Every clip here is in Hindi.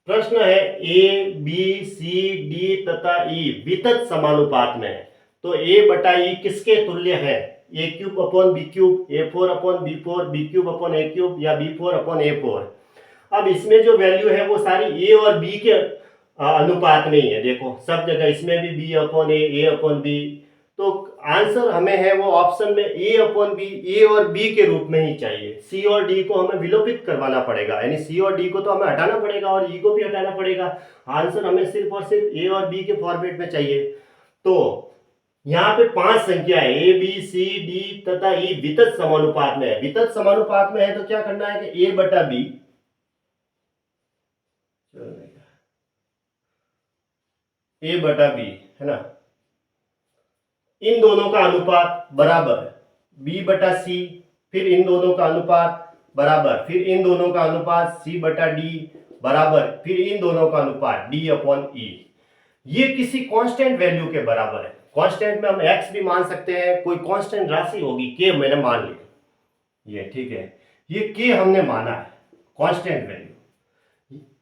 प्रश्न है ए बी सी डी तथा ई वितत समानुपात में है, तो ए बटा ई किसके तुल्य है? A cube upon B cube, A four upon B four, B cube upon A cube या B four upon A four. अब इसमें जो वैल्यू है वो सारी ए और बी के अनुपात में ही है। देखो सब जगह इसमें भी बी अपॉन ए अपॉन बी, तो आंसर हमें है वो ऑप्शन में ए अपॉन बी, ए और बी के रूप में ही चाहिए। सी और डी को हमें विलोपित करवाना पड़ेगा, यानी सी और डी को तो हमें हटाना पड़ेगा और ई को भी हटाना पड़ेगा। आंसर हमें सिर्फ और सिर्फ ए और बी के फॉर्मेट में चाहिए। तो यहाँ पे 5 संख्या है, ए बी सी डी तथा ई वितत समानुपात में है। वितत समानुपात में है तो क्या करना है कि ए बटा बी, ए बटा बी है ना, इन दोनों का अनुपात बराबर बी बटा सी, फिर इन दोनों का अनुपात बराबर फिर इन दोनों का अनुपात सी बटा डी बराबर फिर इन दोनों का अनुपात डी अपॉन ई। ये किसी कांस्टेंट वैल्यू के बराबर है। कांस्टेंट में हम एक्स भी मान सकते हैं, कोई कांस्टेंट राशि होगी के मैंने मान ली, ये ठीक है, ये के हमने माना है कांस्टेंट वैल्यू,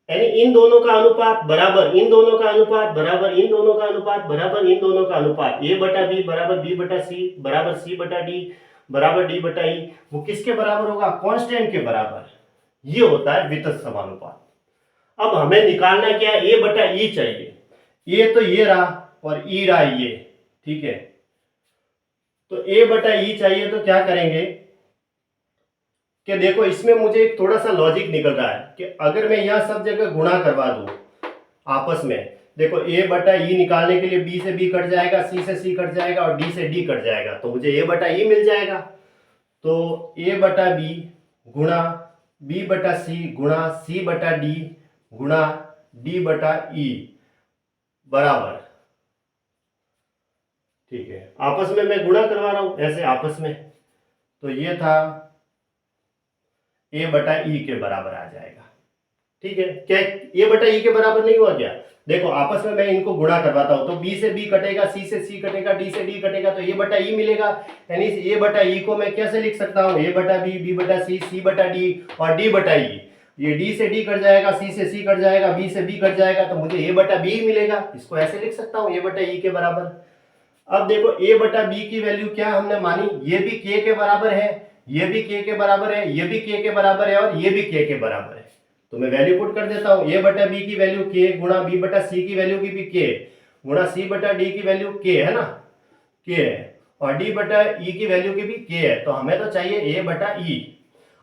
यानी इन दोनों का अनुपात बराबर इन दोनों का अनुपात बराबर इन दोनों का अनुपात बराबर इन दोनों का अनुपात, ए बटा बी बराबर बी बटा सी बराबर सी बटा डी बराबर डी बटा ई, वो किसके बराबर होगा? कांस्टेंट के बराबर। ये होता है वितत समानुपात। अब हमें निकालना क्या है? ए बटा ई चाहिए। ए तो ये रहा और ई रहा ये, ठीक है। तो ए बटा ई चाहिए तो क्या करेंगे कि देखो इसमें मुझे एक थोड़ा सा लॉजिक निकल रहा है कि अगर मैं यहां सब जगह गुणा करवा दूं आपस में, देखो ए बटा ई निकालने के लिए बी से बी कट जाएगा, सी से सी कट जाएगा और डी से डी कट जाएगा, तो मुझे ए बटा ई मिल जाएगा। तो ए बटा बी गुणा बी बटा सी गुणा सी बटा डी गुणा डी बटा ई बराबर, ठीक है, आपस में मैं गुणा करवा रहा हूं ऐसे आपस में, तो ये था ए बटा ई के बराबर आ जाएगा, ठीक है। क्या ए बटा ई के बराबर नहीं हुआ क्या? देखो आपस में मैं इनको गुणा करवाता हूं, तो बी से बी कटेगा, सी से सी कटेगा, डी से डी कटेगा, तो ए बटा ई मिलेगा। यानी ए बटा ई को मैं कैसे लिख सकता हूं? ए बटा बी, बी बटा सी बटा डी और डी बटा ई। ये डी से डी कट जाएगा, सी से सी कट जाएगा, बी से बी कट जाएगा, तो मुझे ए बटा बी मिलेगा। इसको ऐसे लिख सकता हूं, ए बटा ई के बराबर। अब देखो ए बटा बी की वैल्यू क्या हमने मानी? ये भी के के बराबर है, ये भी के के बराबर है, ये भी के के बराबर है और ये भी के के बराबर है। तो मैं वैल्यू पुट कर देता हूं, ए बटा बी की वैल्यू के गुणा बी बटा सी की वैल्यू की भी के गुणा सी बटा डी की वैल्यू के है ना, के है, और डी बटा ई की वैल्यू की भी के है। तो हमें तो चाहिए ए बटा ई।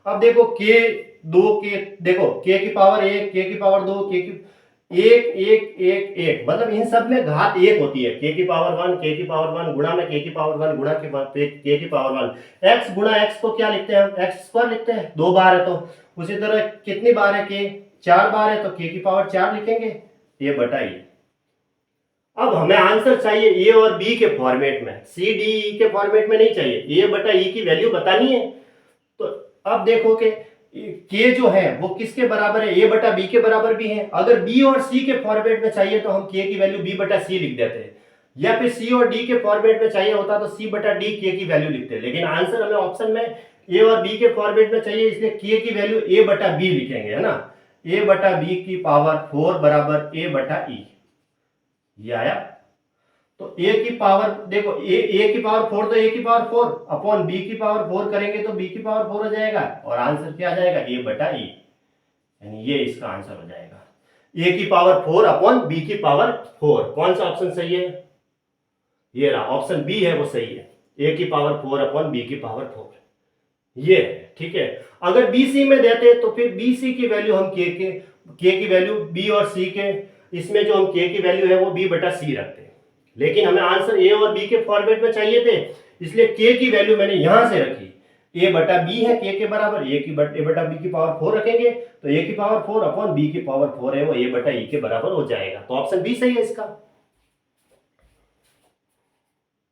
अब देखो के दो के, देखो के की पावर 1, के की पावर 2, के की 1 1 1 1, मतलब इन सब में घात 1 होती है। के की पावर 1, के की पावर 1 गुणा में के की पावर 1 गुणा के की पावर 1। एक्स गुणा एक्स को क्या लिखते हैं हम? एक्स स्क्वायर लिखते हैं, 2 बार है तो। उसी तरह कितनी बार है के? 4 बार है, तो के की पावर 4 लिखेंगे, ये बटा ई। अब हमें आंसर चाहिए ए और बी के फॉर्मेट में, सी डी ई के फॉर्मेट में नहीं चाहिए। ए बटा ई की वैल्यू बतानी है। तो अब देखो कि के जो है वो किसके बराबर है? ए बटा बी के बराबर भी है। अगर बी और सी के फॉर्मेट में चाहिए तो हम के की वैल्यू बी बटा सी लिख देते हैं, या फिर सी और डी के फॉर्मेट में चाहिए होता तो सी बटा डी के की वैल्यू लिखते हैं। लेकिन आंसर हमें ऑप्शन में ए और बी के फॉर्मेट में चाहिए, इसलिए के की वैल्यू ए बटा बी लिखेंगे, है ना। ए बटा बी की पावर 4 बराबर ए बटा ई, ये आया। तो ए की पावर देखो, ए की पावर 4 तो ए की पावर 4 अपॉन बी की पावर 4 करेंगे तो बी की पावर 4 हो जाएगा, और आंसर क्या आ जाएगा? ए बटा ई, यानी ये इसका आंसर हो जाएगा। ए की पावर 4 अपॉन बी की पावर 4। कौन सा ऑप्शन सही है? ये रहा, ऑप्शन बी है वो सही है। ए की पावर 4 अपॉन बी की पावर 4, ये है, ठीक है। अगर बी सी में देते तो फिर बी सी की वैल्यू हम के की वैल्यू बी और सी के, इसमें जो हम के की वैल्यू है वो बी बटा सी रखते हैं। लेकिन हमें आंसर ए और बी के फॉर्मेट में चाहिए थे, इसलिए के की वैल्यू मैंने यहां से रखी। ए बटा बी है के बराबर, ए बटा बी की पावर 4 रखेंगे तो ए की पावर 4 अपॉन बी की पावर 4 है वो ए बटा ई के बराबर हो जाएगा। तो ऑप्शन बी सही है इसका।